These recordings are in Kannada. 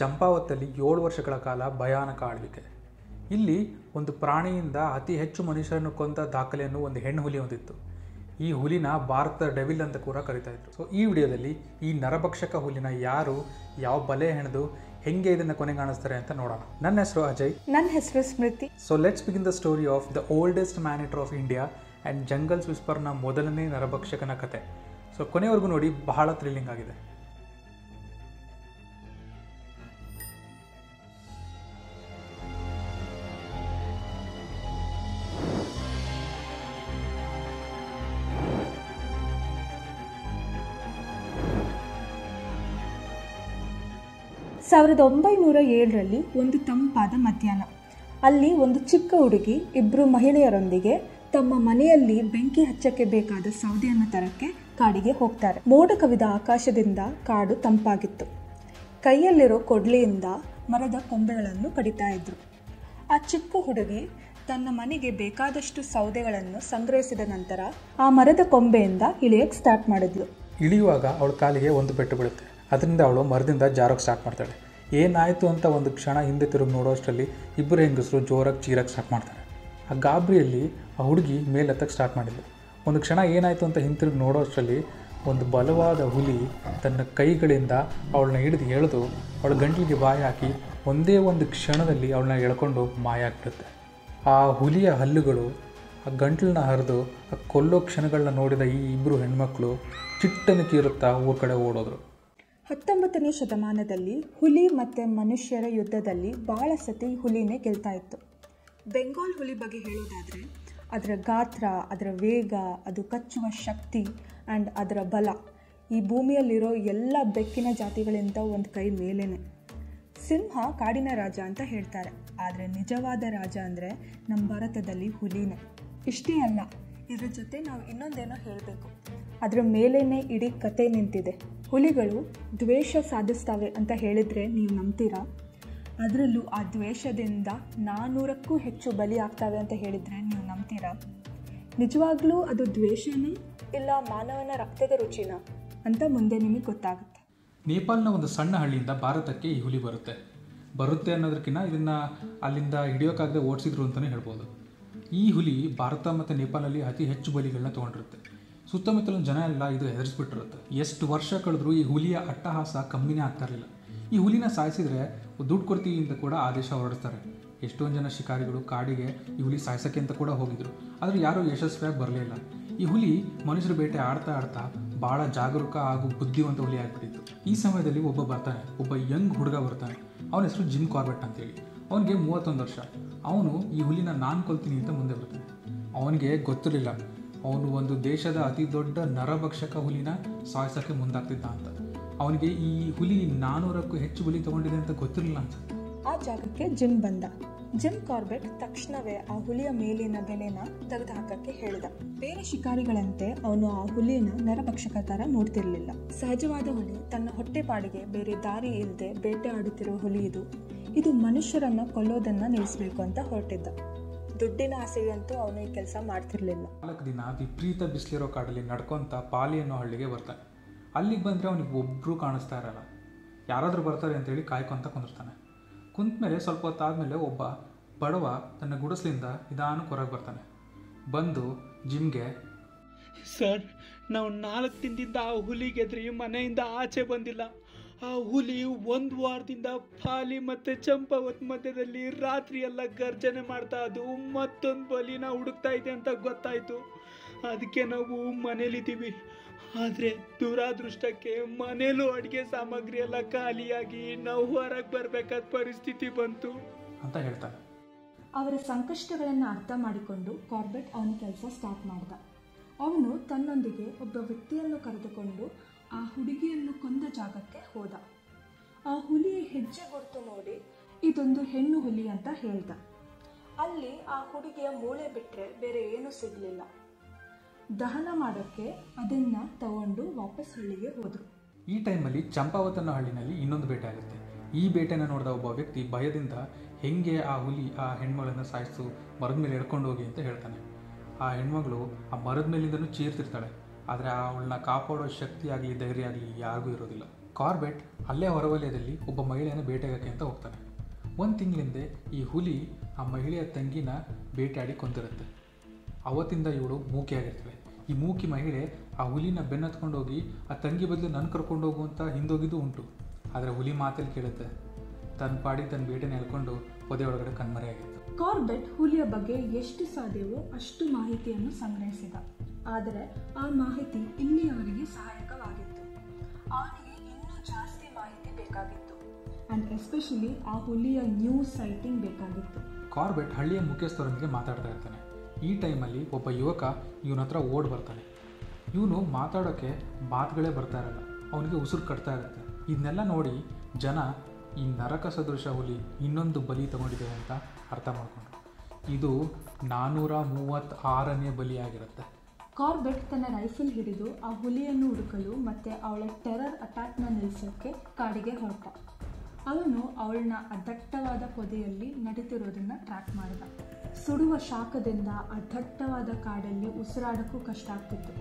ಚಂಪಾವತಲ್ಲಿ 7 ವರ್ಷಗಳ ಕಾಲ ಭಯಾನಕ ಆಳ್ವಿಕೆ. ಇಲ್ಲಿ ಒಂದು ಪ್ರಾಣಿಯಿಂದ ಅತಿ ಹೆಚ್ಚು ಮನುಷ್ಯರನ್ನು ಕೊಂದ ದಾಖಲೆಯನ್ನು ಒಂದು ಹೆಣ್ಣು ಹುಲಿ ಹೊಂದಿತ್ತು. ಈ ಹುಲಿನ ಭಾರತದ ಡೆವಿಲ್ ಅಂತ ಕೂಡ ಕರೀತಾ ಇದ್ರು. ಸೊ ಈ ವಿಡಿಯೋದಲ್ಲಿ ಈ ನರಭಕ್ಷಕ ಹುಲಿನ ಯಾರು, ಯಾವ ಬಲೆ ಹೆಣೆದು ಹೆಂಗೆ ಇದನ್ನು ಕೊನೆಗಾಣಿಸ್ತಾರೆ ಅಂತ ನೋಡೋಣ. ನನ್ನ ಹೆಸರು ಅಜಯ್. ನನ್ನ ಹೆಸರು Smriti. So let's begin the story of the oldest man eater of India and jungles ವಿಸ್ಪರ್ನ ಮೊದಲನೇ ನರಭಕ್ಷಕನ ಕತೆ. ಸೊ ಕೊನೆವರೆಗೂ ನೋಡಿ, ಬಹಳ ಥ್ರಿಲ್ಲಿಂಗ್ ಆಗಿದೆ. ಸಾವಿರದ 1907ರಲ್ಲಿ ಒಂದು ತಂಪಾದ ಮಧ್ಯಾಹ್ನ, ಅಲ್ಲಿ ಒಂದು ಚಿಕ್ಕ ಹುಡುಗಿ 2 ಮಹಿಳೆಯರೊಂದಿಗೆ ತಮ್ಮ ಮನೆಯಲ್ಲಿ ಬೆಂಕಿ ಹಚ್ಚಕ್ಕೆ ಬೇಕಾದ ಸೌದೆಯನ್ನು ತರಕ್ಕೆ ಕಾಡಿಗೆ ಹೋಗ್ತಾರೆ. ಮೋಡ ಕವಿದ ಆಕಾಶದಿಂದ ಕಾಡು ತಂಪಾಗಿತ್ತು. ಕೈಯಲ್ಲಿರೋ ಕೊಡ್ಲಿಯಿಂದ ಮರದ ಕೊಂಬೆಗಳನ್ನು ಕಡಿತಾ ಇದ್ರು. ಆ ಚಿಕ್ಕ ಹುಡುಗಿ ತನ್ನ ಮನೆಗೆ ಬೇಕಾದಷ್ಟು ಸೌದೆಗಳನ್ನು ಸಂಗ್ರಹಿಸಿದ ನಂತರ ಆ ಮರದ ಕೊಂಬೆಯಿಂದ ಇಳಿಯಕ್ಕೆ ಸ್ಟಾರ್ಟ್ ಮಾಡಿದ್ಲು. ಇಳಿಯುವಾಗ ಅವಳ ಕಾಲಿಗೆ ಒಂದು ಪೆಟ್ಟು ಬೀಳುತ್ತೆ. ಅದರಿಂದ ಅವಳು ಮರದಿಂದ ಜಾರೋಕ್ಕೆ ಸ್ಟಾರ್ಟ್ ಮಾಡ್ತಾಳೆ. ಏನಾಯಿತು ಅಂತ ಒಂದು ಕ್ಷಣ ಹಿಂದೆ ತಿರುಗಿ ನೋಡೋಷ್ಟರಲ್ಲಿ 2 ಹೆಂಗಸರು ಜೋರಾಗಿ ಚೀರಕ್ಕೆ ಸ್ಟಾರ್ಟ್ ಮಾಡ್ತಾರೆ. ಆ ಗಾಬರಿಯಲ್ಲಿ ಆ ಹುಡುಗಿ ಮೇಲೆತ್ತಕ್ಕೆ ಸ್ಟಾರ್ಟ್ ಮಾಡಿದ್ಲು. ಒಂದು ಕ್ಷಣ ಏನಾಯಿತು ಅಂತ ಹಿಂತಿರುಗಿ ನೋಡೋಷ್ಟರಲ್ಲಿ ಒಂದು ಬಲವಾದ ಹುಲಿ ತನ್ನ ಕೈಗಳಿಂದ ಅವಳನ್ನ ಹಿಡಿದು ಎಳೆದು ಅವಳ ಗಂಟಲಿಗೆ ಬಾಯಿ ಹಾಕಿ ಒಂದೇ ಒಂದು ಕ್ಷಣದಲ್ಲಿ ಅವಳನ್ನ ಎಳ್ಕೊಂಡು ಮಾಯ ಆಗ್ಬಿಡುತ್ತೆ. ಆ ಹುಲಿಯ ಹಲ್ಲುಗಳು ಆ ಗಂಟಲನ್ನ ಹರಿದು ಆ ಕೊಲ್ಲೋ ಕ್ಷಣಗಳನ್ನ ನೋಡಿದ ಈ 2 ಹೆಣ್ಮಕ್ಳು ಚಿಟ್ಟನ್ನು ಕೀರುತ್ತಾ ಊರ ಕಡೆ ಓಡೋದ್ರು. 19ನೇ ಶತಮಾನದಲ್ಲಿ ಹುಲಿ ಮತ್ತು ಮನುಷ್ಯರ ಯುದ್ಧದಲ್ಲಿ ಭಾಳ ಸತಿ ಹುಲಿನೇ ಗೆಲ್ತಾ ಇತ್ತು. ಬೆಂಗಾಲ್ ಹುಲಿ ಬಗ್ಗೆ ಹೇಳೋದಾದರೆ ಅದರ ಗಾತ್ರ, ಅದರ ವೇಗ, ಅದು ಕಚ್ಚುವ ಶಕ್ತಿ ಆ್ಯಂಡ್ ಅದರ ಬಲ ಈ ಭೂಮಿಯಲ್ಲಿರೋ ಎಲ್ಲ ಬೆಕ್ಕಿನ ಜಾತಿಗಳಿಂದ ಒಂದು ಕೈ ಮೇಲೇನೆ. ಸಿಂಹ ಕಾಡಿನ ರಾಜ ಅಂತ ಹೇಳ್ತಾರೆ, ಆದರೆ ನಿಜವಾದ ರಾಜ ಅಂದರೆ ನಮ್ಮ ಭಾರತದಲ್ಲಿ ಹುಲಿನೇ. ಇಷ್ಟೇ ಅಲ್ಲ, ಇದ್ರ ಜೊತೆ ನಾವು ಇನ್ನೊಂದೇನೋ ಹೇಳಬೇಕು. ಅದರ ಮೇಲೇನೆ ಇಡೀ ಕತೆ ನಿಂತಿದೆ. ಹುಲಿಗಳು ದ್ವೇಷ ಸಾಧಿಸ್ತವೆ ಅಂತ ಹೇಳಿದರೆ ನೀವು ನಂಬ್ತೀರಾ? ಅದರಲ್ಲೂ ಆ ದ್ವೇಷದಿಂದ 400ಕ್ಕೂ ಹೆಚ್ಚು ಬಲಿ ಆಗ್ತವೆ ಅಂತ ಹೇಳಿದರೆ ನೀವು ನಂಬ್ತೀರಾ? ನಿಜವಾಗ್ಲೂ ಅದು ದ್ವೇಷನೇ ಇಲ್ಲ ಮಾನವನ ರಕ್ತದ ರುಚಿನ ಅಂತ ಮುಂದೆ ನಿಮಗೆ ಗೊತ್ತಾಗುತ್ತೆ. ನೇಪಾಲ್ನ ಒಂದು ಸಣ್ಣ ಹಳ್ಳಿಯಿಂದ ಭಾರತಕ್ಕೆ ಈ ಹುಲಿ ಬರುತ್ತೆ ಅನ್ನೋದಕ್ಕಿಂತ ಇದನ್ನು ಅಲ್ಲಿಂದ ಹಿಡಿಯೋಕ್ಕಾಗದೆ ಓಡಿಸಿದ್ರು ಅಂತಲೇ ಹೇಳ್ಬೋದು. ಈ ಹುಲಿ ಭಾರತ ಮತ್ತು ನೇಪಾಳಲ್ಲಿ ಅತಿ ಹೆಚ್ಚು ಬಲಿಗಳನ್ನ ತೊಗೊಂಡಿರುತ್ತೆ. ಸುತ್ತಮುತ್ತಲಿನ ಜನ ಎಲ್ಲ ಇದು ಹೆದರಿಸ್ಬಿಟ್ಟಿರುತ್ತೆ. ಎಷ್ಟು ವರ್ಷ ಕಳೆದ್ರೂ ಈ ಹುಲಿಯ ಅಟ್ಟಹಾಸ ಕಮ್ಮಿನೇ ಆಗ್ತಾ ಇರಲಿಲ್ಲ. ಈ ಹುಲಿನ ಸಾಯಿಸಿದರೆ ದುಡ್ಡು ಕೊಡ್ತೀವಿ ಅಂತ ಕೂಡ ಆದೇಶ ಹೊರಡಿಸ್ತಾರೆ. ಎಷ್ಟೊಂದು ಜನ ಶಿಕಾರಿಗಳು ಕಾಡಿಗೆ ಈ ಹುಲಿ ಸಾಯಿಸೋಕ್ಕೆ ಅಂತ ಕೂಡ ಹೋಗಿದ್ರು, ಆದರೆ ಯಾರೂ ಯಶಸ್ವಿಯಾಗಿ ಬರಲೇ ಇಲ್ಲ. ಈ ಹುಲಿ ಮನುಷ್ಯರ ಬೇಟೆ ಆಡ್ತಾ ಭಾಳ ಜಾಗರೂಕ ಹಾಗೂ ಬುದ್ಧಿವಂತ ಹುಲಿ ಆಗಿಬಿಟ್ಟಿತ್ತು. ಈ ಸಮಯದಲ್ಲಿ ಒಬ್ಬ ಯಂಗ್ ಹುಡುಗ ಬರ್ತಾನೆ. ಅವನ ಹೆಸರು ಜಿಮ್ ಕಾರ್ಬೆಟ್ ಅಂತೇಳಿ. ಅವನಿಗೆ 31 ವರ್ಷ. ಅವನು ಈ ಹುಲಿನ ನಾನು ಕೊಲ್ತೀನಿ ಅಂತ ಮುಂದೆ ಬರ್ತಾನೆ. ಅವನಿಗೆ ಗೊತ್ತಿರಲಿಲ್ಲ ಅವನು ಒಂದು ದೇಶದ ಅತಿ ದೊಡ್ಡ ನರಭಕ್ಷಕ ಹುಲಿನ ಸಾಯಿಸೋಕ್ಕೆ ಮುಂದಾಗ್ತಿದ್ದ ಅಂತ. ಅವನಿಗೆ ಈ ಹುಲಿ 400ಕ್ಕೂ ಹೆಚ್ಚು ಹುಲಿ ತೊಗೊಂಡಿದೆ ಅಂತ ಗೊತ್ತಿರಲಿಲ್ಲ ಅನ್ಸುತ್ತೆ. ಆ ಜಾಗಕ್ಕೆ ಜಿಮ್ ಬಂದ. ಜಿಮ್ ಕಾರ್ಬೆಟ್ ತಕ್ಷಣವೇ ಆ ಹುಲಿಯ ಮೇಲಿನ ಬೆಲೆನ ತೆಗೆದು ಹಾಕಕ್ಕೆ ಹೇಳಿದ. ಬೇರೆ ಶಿಕಾರಿಗಳಂತೆ ಅವನು ಆ ಹುಲಿನ ನರಭಕ್ಷಕ ಥರ ನೋಡ್ತಿರ್ಲಿಲ್ಲ. ಸಹಜವಾದ ಹುಲಿ ತನ್ನ ಹೊಟ್ಟೆಪಾಡಿಗೆ ಬೇರೆ ದಾರಿ ಇಲ್ಲದೆ ಬೇಟೆ ಆಡುತ್ತಿರೋ ಹುಲಿ ಇದು ಮನುಷ್ಯರನ್ನ ಕೊಲ್ಲೋದನ್ನ ನಿಲ್ಲಿಸಬೇಕು ಅಂತ ಹೊರಟಿದ್ದ. ದುಡ್ಡಿನ ಆಸೆಗಂತೂ ಅವನು ಈ ಕೆಲಸ ಮಾಡ್ತಿರ್ಲಿಲ್ಲ. 4 ದಿನ ವಿಪರೀತ ಬಿಸಿಲಿರೋ ಕಾಡಲ್ಲಿ ನಡ್ಕೊತ ಪಾಲಿ ಅನ್ನೋ ಹಳ್ಳಿಗೆ ಬರ್ತಾನೆ. ಅಲ್ಲಿಗೆ ಬಂದರೆ ಅವನಿಗೆ ಒಬ್ಬರು ಕಾಣಿಸ್ತಾ ಇರಲ್ಲ. ಯಾರಾದರೂ ಬರ್ತಾರೆ ಅಂತೇಳಿ ಕಾಯ್ಕೊಂತ ಕುಂದಿರ್ತಾನೆ. ಕುಂತ್ಮೇಲೆ ಸ್ವಲ್ಪ ಹೊತ್ತಾದಮೇಲೆ ಒಬ್ಬ ಬಡವ ತನ್ನ ಗುಡಿಸ್ಲಿಂದ ನಿಧಾನಕ್ಕೆ ಹೊರಗೆ ಬರ್ತಾನೆ. ಬಂದು ಜಿಮ್ಗೆ, ಸರ್, ನಾವು 4 ದಿನದಿಂದ ಆ ಹುಲಿಗೆದ್ರಿ ಮನೆಯಿಂದ ಆಚೆ ಬಂದಿಲ್ಲ. ಆ ಹುಲಿ 1 ವಾರದಿಂದ ಪಾಲಿ ಮತ್ತು ಚಂಪಾವತ್ ಮಧ್ಯದಲ್ಲಿ ರಾತ್ರಿ ಎಲ್ಲ ಗರ್ಜನೆ ಮಾಡ್ತಾ ಅದು ಮತ್ತೊಂದು ಬಲಿನ ಹುಡುಕ್ತಾ ಇದೆ ಅಂತ ಗೊತ್ತಾಯಿತು. ಅದಕ್ಕೆ ನಾವು ಮನೇಲಿದ್ದೀವಿ. ಆದರೆ ದುರಾದೃಷ್ಟಕ್ಕೆ ಮನೇಲೂ ಅಡುಗೆ ಸಾಮಗ್ರಿ ಎಲ್ಲ ಖಾಲಿಯಾಗಿ ನಾವು ಹೊರಗೆ ಬರಬೇಕಾದ ಪರಿಸ್ಥಿತಿ ಬಂತು ಅಂತ ಹೇಳ್ತಾನೆ. ಅವರ ಸಂಕಷ್ಟಗಳನ್ನು ಅರ್ಥ ಮಾಡಿಕೊಂಡು ಕಾರ್ಬೆಟ್ ಅವನ ಕೆಲಸ ಸ್ಟಾರ್ಟ್ ಮಾಡ್ದ. ಅವನು ತನ್ನೊಂದಿಗೆ ಒಬ್ಬ ವ್ಯಕ್ತಿಯನ್ನು ಕರೆದುಕೊಂಡು ಆ ಹುಡುಗಿಯನ್ನು ಕೊಂದ ಜಾಗಕ್ಕೆ ಹೋದ. ಆ ಹುಲಿಯ ಹೆಜ್ಜೆ ಗುರುತು ನೋಡಿ ಇದೊಂದು ಹೆಣ್ಣು ಹುಲಿ ಅಂತ ಹೇಳ್ದ. ಅಲ್ಲಿ ಆ ಹುಡುಗಿಯ ಮೂಳೆ ಬಿಟ್ಟರೆ ಬೇರೆ ಏನೂ ಸಿಗಲಿಲ್ಲ. ದಹನ ಮಾಡೋಕ್ಕೆ ಅದನ್ನು ತಗೊಂಡು ವಾಪಸ್ ಹಳ್ಳಿಗೆ ಹೋದರು. ಈ ಟೈಮಲ್ಲಿ ಚಂಪಾವತ್ ಅನ್ನೋ ಹಳ್ಳಿನಲ್ಲಿ ಇನ್ನೊಂದು ಬೇಟೆ ಆಗುತ್ತೆ. ಈ ಬೇಟೆನ ನೋಡಿದ ಒಬ್ಬ ವ್ಯಕ್ತಿ ಭಯದಿಂದ ಹೆಂಗೆ ಆ ಹುಲಿ ಆ ಹೆಣ್ಮಗಳನ್ನು ಸಾಯಿಸು, ಮರದ ಮೇಲೆ ಎಳ್ಕೊಂಡು ಹೋಗಿ ಅಂತ ಹೇಳ್ತಾನೆ. ಆ ಹೆಣ್ಮಗಳು ಆ ಮರದ ಮೇಲಿಂದನೂ ಚೀರ್ತಿರ್ತಾಳೆ, ಆದರೆ ಅವಳನ್ನ ಕಾಪಾಡೋ ಶಕ್ತಿ ಆಗಲಿ ಧೈರ್ಯ ಆಗಲಿ ಯಾರಿಗೂ ಇರೋದಿಲ್ಲ. ಕಾರ್ಬೆಟ್ ಅಲ್ಲೇ ಹೊರವಲಯದಲ್ಲಿ ಒಬ್ಬ ಮಹಿಳೆಯನ್ನು ಬೇಟೆಯಾಗಕ್ಕೆ ಅಂತ ಹೋಗ್ತಾನೆ. 1 ತಿಂಗಳಿಂದ ಈ ಹುಲಿ ಆ ಮಹಿಳೆಯ ತಂಗಿನ ಬೇಟೆಯಾಡಿ ಕೊಂದಿರುತ್ತೆ. ಅವತ್ತಿಂದ ಇವಳು ಮೂಕಿಯಾಗಿರ್ತಾಳೆ. ಈ ಮೂಕಿ ಮಹಿಳೆ ಆ ಹುಲಿನ ಬೆನ್ನತ್ಕೊಂಡು ಹೋಗಿ ಆ ತಂಗಿ ಬದಲು ನನ್ನ ಕರ್ಕೊಂಡು ಹೋಗು ಅಂತ ಹಿಂದೋಗಿದ್ದು ಉಂಟು. ಆದರೆ ಹುಲಿ ಮಾತಲ್ಲಿ ಕೇಳುತ್ತೆ. ತನ್ನ ಪಾಡಿ ತನ್ನ ಬೇಟೆನ ಹೇಳ್ಕೊಂಡು ಪೊದೆ ಒಳಗಡೆ ಕಣ್ಮರೆಯಾಗಿತ್ತು. ಕಾರ್ಬೆಟ್ ಹುಲಿಯ ಬಗ್ಗೆ ಎಷ್ಟು ಸಾಧ್ಯವೋ ಅಷ್ಟು ಮಾಹಿತಿಯನ್ನು ಸಂಗ್ರಹಿಸಿದ. ಆದರೆ ಆ ಮಾಹಿತಿ ಇಲ್ಲಿಯವರೆಗೆ ಸಹಾಯಕವಾಗಿತ್ತು. ಅವನಿಗೆ ಇನ್ನೂ ಜಾಸ್ತಿ ಮಾಹಿತಿ ಬೇಕಾಗಿತ್ತು. ಆ್ಯಂಡ್ ಎಸ್ಪೆಷಲಿ ಆ ಹುಲಿಯ ನ್ಯೂಸ್ ಸೈಟಿಂಗ್ ಬೇಕಾಗಿತ್ತು. ಕಾರ್ಬೆಟ್ ಹಳ್ಳಿಯ ಮುಖ್ಯಸ್ಥರೊಂದಿಗೆ ಮಾತಾಡ್ತಾ ಇರ್ತಾನೆ. ಈ ಟೈಮಲ್ಲಿ ಒಬ್ಬ ಯುವಕ ಇವನ ಹತ್ರ ಓಡ್ ಬರ್ತಾನೆ. ಇವನು ಮಾತಾಡೋಕ್ಕೆ ಮಾತುಗಳೇ ಬರ್ತಾ ಇರಲ್ಲ, ಅವನಿಗೆ ಉಸಿರು ಕಟ್ತಾ ಇರುತ್ತೆ. ಇದನ್ನೆಲ್ಲ ನೋಡಿ ಜನ ಈ ನರಕ ಸದೃಶ ಹುಲಿ ಇನ್ನೊಂದು ಬಲಿ ತಗೊಂಡಿದೆ ಅಂತ ಅರ್ಥ ಮಾಡಿಕೊಂಡ್ರು. ಇದು 436ನೇ ಬಲಿಯಾಗಿರುತ್ತೆ. ಕಾರ್ಬೆಟ್ ತನ್ನ ರೈಫಲ್ ಹಿಡಿದು ಆ ಹುಲಿಯನ್ನು ಹುಡುಕಲು ಮತ್ತು ಅವಳ ಟೆರರ್ ಅಟ್ಯಾಕ್ನ ನಿಲ್ಲಿಸೋಕ್ಕೆ ಕಾಡಿಗೆ ಹೊರಟ. ಅವನು ಅವಳನ್ನ ದಟ್ಟವಾದ ಪೊದೆಯಲ್ಲಿ ನಡೀತಿರೋದನ್ನು ಟ್ರ್ಯಾಕ್ ಮಾಡಿದ. ಸುಡುವ ಶಾಖದಿಂದ ಆ ದಟ್ಟವಾದ ಕಾಡಲ್ಲಿ ಉಸಿರಾಡೋಕ್ಕೂ ಕಷ್ಟ ಆಗ್ತಿತ್ತು.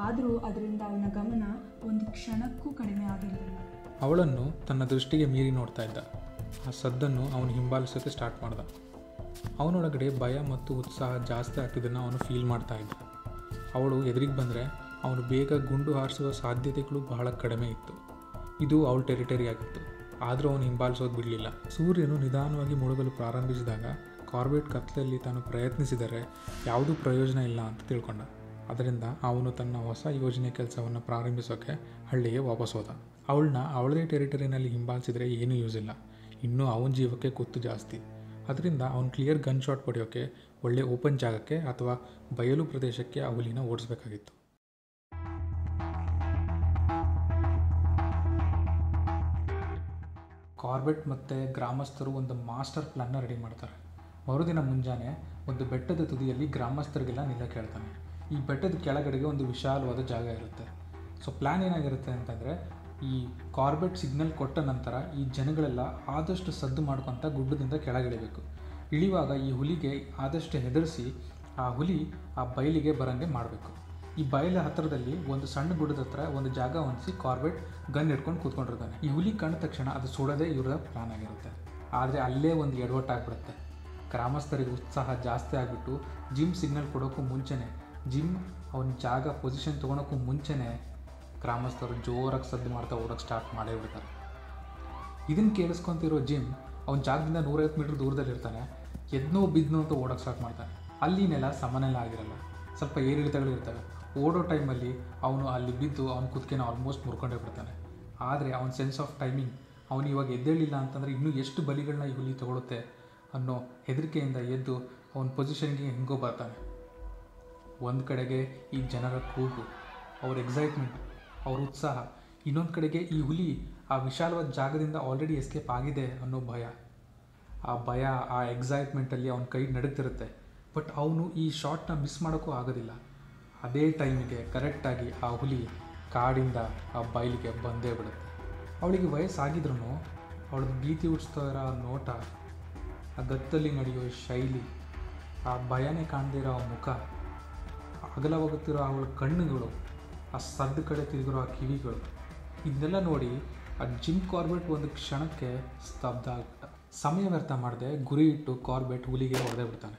ಆದರೂ ಅದರಿಂದ ಅವನ ಗಮನ ಒಂದು ಕ್ಷಣಕ್ಕೂ ಕಡಿಮೆ ಆಗಿರಲಿಲ್ಲ. ಅವಳನ್ನು ತನ್ನ ದೃಷ್ಟಿಗೆ ಮೀರಿ ನೋಡ್ತಾ ಇದ್ದ. ಆ ಸದ್ದನ್ನು ಅವನು ಹಿಂಬಾಲಿಸೋಕ್ಕೆ ಸ್ಟಾರ್ಟ್ ಮಾಡ್ದ. ಅವನೊಳಗಡೆ ಭಯ ಮತ್ತು ಉತ್ಸಾಹ ಜಾಸ್ತಿ ಆಗ್ತಿದ್ದನ್ನು ಅವನು ಫೀಲ್ ಮಾಡ್ತಾ ಇದ್ದ. ಅವಳು ಎದುರಿಗೆ ಬಂದರೆ ಅವನು ಬೇಗ ಗುಂಡು ಹಾರಿಸುವ ಸಾಧ್ಯತೆಗಳು ಬಹಳ ಕಡಿಮೆ ಇತ್ತು. ಇದು ಅವಳ ಟೆರಿಟರಿ ಆಗಿತ್ತು. ಆದರೂ ಅವನು ಹಿಂಬಾಲಿಸೋದು ಬಿಡಲಿಲ್ಲ. ಸೂರ್ಯನು ನಿಧಾನವಾಗಿ ಮುಳುಗಲು ಪ್ರಾರಂಭಿಸಿದಾಗ ಕಾರ್ಬೆಟ್ ಕತ್ತಲಲ್ಲಿ ತಾನು ಪ್ರಯತ್ನಿಸಿದರೆ ಯಾವುದೂ ಪ್ರಯೋಜನ ಇಲ್ಲ ಅಂತ ತಿಳ್ಕೊಂಡ. ಅದರಿಂದ ಅವನು ತನ್ನ ಹೊಸ ಯೋಜನೆ ಕೆಲಸವನ್ನು ಪ್ರಾರಂಭಿಸೋಕ್ಕೆ ಹಳ್ಳಿಗೆ ವಾಪಸ್ ಹೋದ. ಅವಳನ್ನ ಅವಳದೇ ಟೆರಿಟರಿನಲ್ಲಿ ಹಿಂಬಾಲಿಸಿದರೆ ಏನೂ ಯೂಸ್ ಇಲ್ಲ. ಇನ್ನೂ ಅವನ ಜೀವಕ್ಕೆ ಕುತ್ತು ಜಾಸ್ತಿ. ಅದರಿಂದ ಅವನು ಕ್ಲಿಯರ್ ಗನ್ ಶಾಟ್ ಪಡೆಯೋಕ್ಕೆ ಒಳ್ಳೆ ಓಪನ್ ಜಾಗಕ್ಕೆ ಅಥವಾ ಬಯಲು ಪ್ರದೇಶಕ್ಕೆ ಆ ಹುಲಿನ ಓಡಿಸ್ಬೇಕಾಗಿತ್ತು. ಕಾರ್ಬೆಟ್ ಮತ್ತು ಗ್ರಾಮಸ್ಥರು ಒಂದು ಮಾಸ್ಟರ್ ಪ್ಲ್ಯಾನ್ನ ರೆಡಿ ಮಾಡ್ತಾರೆ. ಮರುದಿನ ಮುಂಜಾನೆ ಒಂದು ಬೆಟ್ಟದ ತುದಿಯಲ್ಲಿ ಗ್ರಾಮಸ್ಥರಿಗೆಲ್ಲ ನಿಲ್ಲಕ್ಕೆ ಹೇಳ್ತಾನೆ. ಈ ಬೆಟ್ಟದ ಕೆಳಗಡೆಗೆ ಒಂದು ವಿಶಾಲವಾದ ಜಾಗ ಇರುತ್ತೆ. ಸೊ ಪ್ಲ್ಯಾನ್ ಏನಾಗಿರುತ್ತೆ ಅಂತಂದರೆ, ಈ ಕಾರ್ಬೆಟ್ ಸಿಗ್ನಲ್ ಕೊಟ್ಟ ನಂತರ ಈ ಜನಗಳೆಲ್ಲ ಆದಷ್ಟು ಸದ್ದು ಮಾಡ್ಕೊತ ಗುಡ್ಡದಿಂದ ಕೆಳಗಿಳಿಬೇಕು. ಇಳಿಯುವಾಗ ಈ ಹುಲಿಗೆ ಆದಷ್ಟು ಹೆದರಿಸಿ ಆ ಹುಲಿ ಆ ಬಯಲಿಗೆ ಬರಂಗೆ ಮಾಡಬೇಕು. ಈ ಬಯಲ ಹತ್ತಿರದಲ್ಲಿ ಒಂದು ಸಣ್ಣ ಗುಡ್ಡದ ಹತ್ರ ಒಂದು ಜಾಗ ಹೊಂದಿಸಿ ಕಾರ್ಬೆಟ್ ಗನ್ ಹಿಡ್ಕೊಂಡು ಕೂತ್ಕೊಂಡಿರ್ತಾನೆ. ಈ ಹುಲಿ ಕಂಡ ತಕ್ಷಣ ಅದು ಸುಡೋದೇ ಇವರ ಪ್ಲಾನ್ ಆಗಿರುತ್ತೆ. ಆದರೆ ಅಲ್ಲೇ ಒಂದು ಎಡವಟ್ಟಾಗ್ಬಿಡುತ್ತೆ. ಗ್ರಾಮಸ್ಥರಿಗೆ ಉತ್ಸಾಹ ಜಾಸ್ತಿ ಆಗಿಬಿಟ್ಟು ಜಿಮ್ ಸಿಗ್ನಲ್ ಕೊಡೋಕ್ಕೂ ಮುಂಚೆನೇ, ಜಿಮ್ ಅವನ ಜಾಗ ಪೊಸಿಷನ್ ತೊಗೊಳೋಕ್ಕೂ ಮುಂಚೆನೇ ಗ್ರಾಮಸ್ಥರು ಜೋರಾಗಿ ಸದ್ದು ಮಾಡ್ತಾ ಓಡೋಕ್ಕೆ ಸ್ಟಾರ್ಟ್ ಮಾಡೇ ಬಿಡ್ತಾರೆ. ಇದನ್ನು ಕೇಳಿಸ್ಕೊತಿರೋ ಜಿಮ್ ಅವನ ಜಾಗದಿಂದ 150 ಮೀಟ್ರ್ ದೂರದಲ್ಲಿರ್ತಾನೆ. ಎದ್ನೋ ಬಿದ್ನೋ ಅಂತ ಓಡೋಕ್ಕೆ ಸ್ಟಾರ್ಟ್ ಮಾಡ್ತಾನೆ. ಅಲ್ಲಿ ನೆಲ ಸಮನೆಲ್ಲ ಆಗಿರಲ್ಲ, ಸ್ವಲ್ಪ ಏರಿಳಿತಗಳಿರ್ತವೆ. ಓಡೋ ಟೈಮಲ್ಲಿ ಅವನು ಅಲ್ಲಿ ಬಿದ್ದು ಅವನ ಕುತ್ತಿಗೆನ ಆಲ್ಮೋಸ್ಟ್ ಮುರ್ಕೊಂಡೇ ಬಿಡ್ತಾನೆ. ಆದರೆ ಅವನ ಸೆನ್ಸ್ ಆಫ್ ಟೈಮಿಂಗ್, ಅವನು ಇವಾಗ ಎದ್ದೇಳಿಲ್ಲ ಅಂತಂದರೆ ಇನ್ನೂ ಎಷ್ಟು ಬಲಿಗಳನ್ನ ಈ ಹುಲಿ ತಗೊಳುತ್ತೆ ಅನ್ನೋ ಹೆದರಿಕೆಯಿಂದ ಎದ್ದು ಅವನ ಪೊಸಿಷನ್ಗೆ ಹೆಂಗೋ ಬರ್ತಾನೆ. ಒಂದು ಕಡೆಗೆ ಈ ಜನರ ಕೂಗು, ಅವ್ರ ಎಕ್ಸೈಟ್ಮೆಂಟ್, ಅವ್ರ ಉತ್ಸಾಹ. ಇನ್ನೊಂದು ಕಡೆಗೆ ಈ ಹುಲಿ ಆ ವಿಶಾಲವಾದ ಜಾಗದಿಂದ ಆಲ್ರೆಡಿ ಎಸ್ಕೇಪ್ ಆಗಿದೆ ಅನ್ನೋ ಭಯ. ಆ ಭಯ, ಆ ಎಕ್ಸೈಟ್ಮೆಂಟಲ್ಲಿ ಅವನ ಕೈ ನಡುತ್ತಿರುತ್ತೆ. ಬಟ್ ಅವನು ಈ ಶಾಟ್ನ ಮಿಸ್ ಮಾಡೋಕ್ಕೂ ಆಗೋದಿಲ್ಲ. ಅದೇ ಟೈಮಿಗೆ ಕರೆಕ್ಟಾಗಿ ಆ ಹುಲಿ ಕಾಡಿಂದ ಆ ಬಯಲಿಗೆ ಬಂದೇ ಬಿಡುತ್ತೆ. ಅವಳಿಗೆ ವಯಸ್ಸಾಗಿದ್ರೂ ಅವಳದ್ದು ಭೀತಿ ಹುಟ್ಟಿಸ್ತಾ ಇರೋ ನೋಟ, ಆ ಗತ್ತಲ್ಲಿ ನಡೆಯೋ ಶೈಲಿ, ಆ ಭಯನೇ ಕಾಣದಿರೋ ಆ ಮುಖ, ಅಗಲವಾಗುತ್ತಿರೋ ಅವಳ ಕಣ್ಣುಗಳು, ಆ ಸದ್ದು ಕಡೆ ತಿರುಗಿರೋ ಆ ಕಿವಿಗಳು, ಇದನ್ನೆಲ್ಲ ನೋಡಿ ಆ ಜಿಮ್ ಕಾರ್ಬೆಟ್ ಒಂದು ಕ್ಷಣಕ್ಕೆ ಸ್ತಬ್ಧ ಆಗ್ಬಿಟ್ಟ. ಸಮಯ ವ್ಯರ್ಥ ಮಾಡದೆ ಗುರಿ ಇಟ್ಟು ಕಾರ್ಬೆಟ್ ಹುಲಿಗೆ ಹೊಡೆದೇ ಬಿಡ್ತಾನೆ.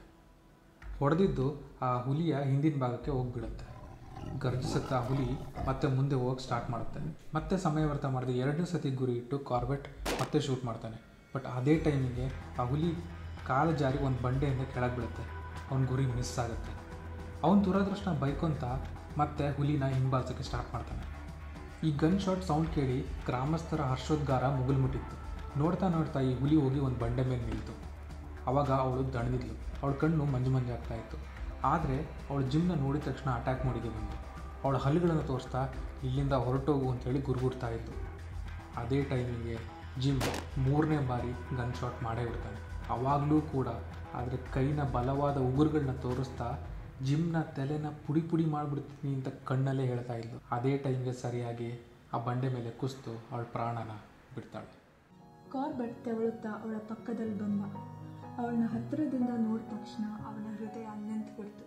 ಹೊಡೆದಿದ್ದು ಆ ಹುಲಿಯ ಹಿಂದಿನ ಭಾಗಕ್ಕೆ ಹೋಗಿಬಿಡುತ್ತೆ. ಗರ್ಜಿಸುತ್ತಾ ಹುಲಿ ಮತ್ತೆ ಮುಂದೆ ಹೋಗಕ್ಕೆ ಸ್ಟಾರ್ಟ್ ಮಾಡುತ್ತೆ. ಮತ್ತೆ ಸಮಯ ವ್ಯರ್ಥ ಮಾಡದೆ 2ನೇ ಸತಿ ಗುರಿ ಇಟ್ಟು ಕಾರ್ಬೆಟ್ ಮತ್ತೆ ಶೂಟ್ ಮಾಡ್ತಾನೆ. ಬಟ್ ಅದೇ ಟೈಮಿಗೆ ಆ ಹುಲಿ ಕಾಲು ಜಾರಿ ಒಂದು ಬಂಡೆಯಿಂದ ಕೆಳಗೆ ಬೀಳುತ್ತೆ. ಅವನ ಗುರಿ ಮಿಸ್ ಆಗುತ್ತೆ. ಅವನ ದುರದೃಷ್ಟ ಬೈಕೊಂತ ಮತ್ತೆ ಹುಲಿನ ಹಿಂಬಾಲಿಸೋಕ್ಕೆ ಸ್ಟಾರ್ಟ್ ಮಾಡ್ತಾನೆ. ಈ ಗನ್ ಶಾಟ್ ಸೌಂಡ್ ಕೇಳಿ ಗ್ರಾಮಸ್ಥರ ಹರ್ಷೋದ್ಗಾರ ಮುಗಿಲ್ಮುಟ್ಟಿತ್ತು. ನೋಡ್ತಾ ನೋಡ್ತಾ ಈ ಹುಲಿ ಹೋಗಿ ಒಂದು ಬಂಡೆ ಮೇಲೆ ನಿಲ್ತು. ಆವಾಗ ಅವಳು ದಣಿದಿದ್ಲು. ಅವಳ ಕಣ್ಣು ಮಂಜಾಗ್ತಾ ಇತ್ತು. ಆದರೆ ಅವಳು ಜಿಮ್ನ ನೋಡಿದ ತಕ್ಷಣ ಅಟ್ಯಾಕ್ ಮಾಡಿದೆ ಬಂದು ಅವಳ ಹಲ್ಲುಗಳನ್ನು ತೋರಿಸ್ತಾ ಇಲ್ಲಿಂದ ಹೊರಟೋಗು ಅಂತೇಳಿ ಗುರುಗುಡ್ತಾ ಇತ್ತು. ಅದೇ ಟೈಮಿಗೆ ಜಿಮ್ 3ನೇ ಬಾರಿ ಗನ್ ಶಾಟ್ ಮಾಡೇ ಬಿಡ್ತಾನೆ. ಆವಾಗಲೂ ಕೂಡ ಆದರೆ ಕೈನ ಬಲವಾದ ಉಗುರುಗಳನ್ನ ತೋರಿಸ್ತಾ ಜಿಮ್ನ ತಲೆನ ಪುಡಿ ಮಾಡಿಬಿಡ್ತೀನಿ ಅಂತ ಕಣ್ಣಲ್ಲೇ ಹೇಳ್ತಾ ಇದ್ಲು. ಅದೇ ಟೈಮ್ಗೆ ಸರಿಯಾಗಿ ಆ ಬಂಡೆ ಮೇಲೆ ಕುಸ್ತು ಅವಳ ಪ್ರಾಣನ ಬಿಡ್ತಾಳೆ. ಕಾರ್ಬೆಟ್ ತೆವಳುತ್ತಾ ಅವಳ ಪಕ್ಕದಲ್ಲಿ ಬಂದ. ಅವಳನ್ನ ಹತ್ತಿರದಿಂದ ನೋಡಿದ ತಕ್ಷಣ ಅವನ ಹೃದಯ ನಿಂತುಬಿಡ್ತು.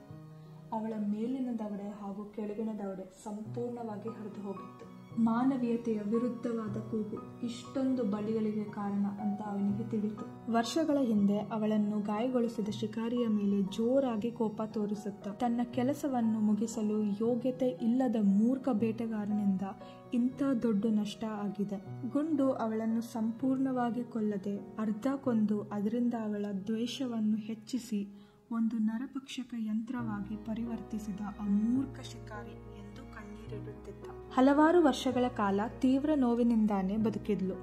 ಅವಳ ಮೇಲಿನ ದವಡೆ ಹಾಗೂ ಕೆಳಗಿನ ದವಡೆ ಸಂಪೂರ್ಣವಾಗಿ ಹರಿದು ಹೋಗಿತ್ತು. ಮಾನವೀಯತೆಯ ವಿರುದ್ಧವಾದ ಕೂಗು ಇಷ್ಟೊಂದು ಬಲಿಗಳಿಗೆ ಕಾರಣ ಅಂತ ಅವನಿಗೆ ತಿಳಿಯಿತು. ವರ್ಷಗಳ ಹಿಂದೆ ಅವಳನ್ನು ಗಾಯಗೊಳಿಸಿದ ಶಿಕಾರಿಯ ಮೇಲೆ ಜೋರಾಗಿ ಕೋಪ ತೋರಿಸುತ್ತ ತನ್ನ ಕೆಲಸವನ್ನು ಮುಗಿಸಲು ಯೋಗ್ಯತೆ ಇಲ್ಲದ ಮೂರ್ಖ ಬೇಟೆಗಾರನಿಂದ ಇಂಥ ದೊಡ್ಡ ನಷ್ಟ ಆಗಿದೆ. ಗುಂಡು ಅವಳನ್ನು ಸಂಪೂರ್ಣವಾಗಿ ಕೊಲ್ಲದೆ ಅರ್ಧ ಕೊಂದು ಅದರಿಂದ ಅವಳ ದ್ವೇಷವನ್ನು ಹೆಚ್ಚಿಸಿ ಒಂದು ನರಭಕ್ಷಕ ಯಂತ್ರವಾಗಿ ಪರಿವರ್ತಿಸಿದ ಆ ಮೂರ್ಖ ಶಿಕಾರಿ ಎಂದು ಕಣ್ಣೀರಿಡುತ್ತಿದ್ದ. ಹಲವಾರು ವರ್ಷಗಳ ಕಾಲ ತೀವ್ರ ನೋವಿನಿಂದಾನೇ ಬದುಕಿದ್ಲು.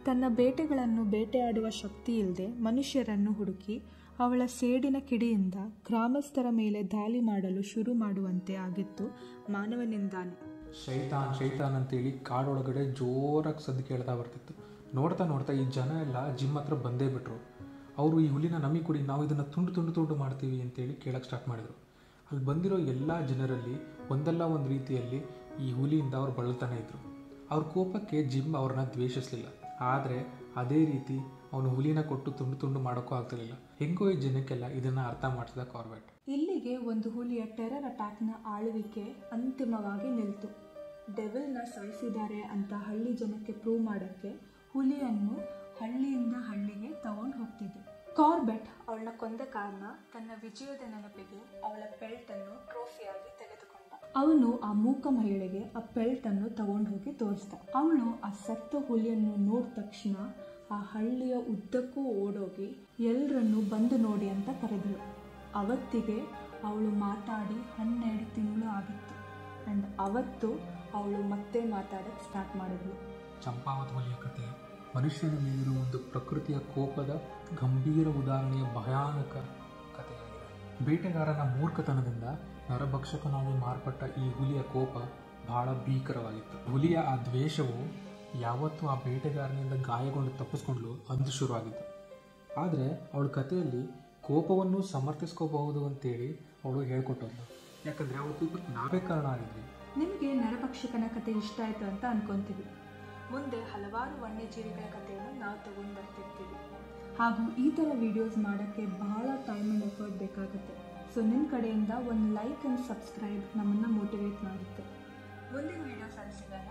ತನ್ನ ಬೇಟೆಗಳನ್ನು ಬೇಟೆಯಾಡುವ ಶಕ್ತಿ ಇಲ್ಲದೆ ಮನುಷ್ಯರನ್ನು ಹುಡುಕಿ ಅವಳ ಸೇಡಿನ ಕಿಡಿಯಿಂದ ಗ್ರಾಮಸ್ಥರ ಮೇಲೆ ದಾಳಿ ಮಾಡಲು ಶುರು ಮಾಡುವಂತೆ ಆಗಿತ್ತು ಮಾನವನಿಂದಾನೆ. ಶೈತಾನ್ ಅಂತೇಳಿ ಕಾಡೊಳಗಡೆ ಜೋರಾಗಿ ಸದ್ದು ಕೇಳ್ತಾ ಬರ್ತಿತ್ತು. ನೋಡ್ತಾ ನೋಡ್ತಾ ಈ ಜನ ಎಲ್ಲ ಜಿಮ್ ಹತ್ರ ಬಂದೇ ಬಿಟ್ರು. ಅವರು ಈ ಹುಲಿನ ನಮಗೆ ಕೊಡಿ, ನಾವು ಇದನ್ನು ತುಂಡು ಮಾಡ್ತೀವಿ ಅಂತೇಳಿ ಕೇಳಕ್ಕೆ ಸ್ಟಾರ್ಟ್ ಮಾಡಿದರು. ಅಲ್ಲಿ ಬಂದಿರೋ ಎಲ್ಲ ಜನರಲ್ಲಿ ಒಂದಲ್ಲ ಒಂದು ರೀತಿಯಲ್ಲಿ ಈ ಹುಲಿಯಿಂದ ಅವ್ರು ಬಳಲ್ತಾನೆ ಇದ್ದರು. ಅವ್ರ ಕೋಪಕ್ಕೆ ಜಿಮ್ ಅವ್ರನ್ನ ದ್ವೇಷಿಸಲಿಲ್ಲ. ಆದರೆ ಅದೇ ರೀತಿ ಅವನು ಹುಲಿನ ಕೊಟ್ಟು ತುಂಡು ಮಾಡೋಕ್ಕೂ ಆಗ್ತಿರಲಿಲ್ಲ. ಹೆಂಗೋ ಈ ಜನಕ್ಕೆಲ್ಲ ಇದನ್ನು ಅರ್ಥ ಮಾಡಿಸಿದ ಕಾರ್ಬೆಟ್. ಇಲ್ಲಿಗೆ ಒಂದು ಹುಲಿಯ ಟೆರರ್ ಅಟ್ಯಾಕ್ನ ಆಳ್ವಿಕೆ ಅಂತಿಮವಾಗಿ ನಿಲ್ತು. ಡೆವಿಲ್ನ ಸಾಯಿಸಿದ್ದಾರೆ ಅಂತ ಹಳ್ಳಿ ಜನಕ್ಕೆ ಪ್ರೂವ್ ಮಾಡೋಕ್ಕೆ ಹುಲಿಯನ್ನು ಹಳ್ಳಿಯಿಂದ ಹಳ್ಳಿಗೆ ತಗೊಂಡು ಹೋಗ್ತಿದ್ದೆ. ಕಾರ್ಬೆಟ್ ಅವಳನ್ನ ಕೊಂದ ಕಾರಣ ತನ್ನ ವಿಜಯದ ನೆನಪಿಗೆ ಅವಳ ಬೆಲ್ಟನ್ನು ಟ್ರೋಫಿಯಾಗಿ ತೆಗೆದುಕೊಂಡ. ಅವನು ಆ ಮೂಕ ಮಹಿಳೆಗೆ ಆ ಬೆಲ್ಟನ್ನು ತಗೊಂಡು ಹೋಗಿ ತೋರಿಸ್ದ. ಅವಳು ಆ ಸತ್ತ ಹುಲಿಯನ್ನು ನೋಡಿದ ತಕ್ಷಣ ಆ ಹಳ್ಳಿಯ ಉದ್ದಕ್ಕೂ ಓಡೋಗಿ ಎಲ್ಲರನ್ನು ಬಂದು ನೋಡಿ ಅಂತ ಕರೆದಳು. ಅವತ್ತಿಗೆ ಅವಳು ಮಾತಾಡಿ 12 ತಿಂಗಳು ಆಗಿತ್ತು. ಆ್ಯಂಡ್ ಅವತ್ತು ಅವಳು ಮತ್ತೆ ಮಾತಾಡೋಕ್ಕೆ ಸ್ಟಾರ್ಟ್ ಮಾಡಿದ್ಳು. ಚಂಪಾವತ್ ಹುಲಿಯ ಕಥೆ ಮನುಷ್ಯನ ಮೇಲಿರುವ ಒಂದು ಪ್ರಕೃತಿಯ ಕೋಪದ ಗಂಭೀರ ಉದಾಹರಣೆಯ ಭಯಾನಕ ಕಥೆಯಾಗಿದೆ. ಬೇಟೆಗಾರನ ಮೂರ್ಖತನದಿಂದ ನರಭಕ್ಷಕನಾಗಿ ಮಾರ್ಪಟ್ಟ ಈ ಹುಲಿಯ ಕೋಪ ಬಹಳ ಭೀಕರವಾಗಿತ್ತು. ಹುಲಿಯ ಆ ದ್ವೇಷವು ಯಾವತ್ತೂ ಆ ಬೇಟೆಗಾರನಿಂದ ಗಾಯಗೊಂಡು ತಪ್ಪಿಸ್ಕೊಂಡ್ಲು ಅಂದು ಶುರುವಾಗಿತ್ತು. ಆದರೆ ಅವಳ ಕಥೆಯಲ್ಲಿ ಕೋಪವನ್ನು ಸಮರ್ಥಿಸ್ಕೋಬಹುದು ಅಂತೇಳಿ ಅವಳು ಹೇಳ್ಕೊಟ್ಟದ್ದು. ಯಾಕಂದರೆ ಅವಳು ಕೋಪಕ್ಕೆ ನಾವೇ ಕಾರಣ ಆಗಿದ್ವಿ. ನಿಮಗೆ ನರಭಕ್ಷಕನ ಕತೆ ಇಷ್ಟ ಆಯಿತು ಅಂತ ಅನ್ಕೊತೀವಿ. ಮುಂದೆ ಹಲವಾರು ವನ್ಯಜೀವಿಗಳ ಕಥೆಯನ್ನು ನಾವು ತಗೊಂಡು ಬರ್ತಿರ್ತೀವಿ. ಹಾಗೂ ಈ ಥರ ವಿಡಿಯೋಸ್ ಮಾಡೋಕ್ಕೆ ಬಹಳ ಟೈಮ್ ಆ್ಯಂಡ್ ಎಫರ್ಟ್ ಬೇಕಾಗುತ್ತೆ. ಸೊ ನಿಮ್ಮ ಕಡೆಯಿಂದ ಒಂದು ಲೈಕ್ ಆ್ಯಂಡ್ ಸಬ್ಸ್ಕ್ರೈಬ್ ನಮ್ಮನ್ನು ಮೋಟಿವೇಟ್ ಮಾಡುತ್ತೆ. ಮುಂದಿನ ವಿಡಿಯೋಸ್ ಅಲ್ಲಿ ಸಿಗೋಣ.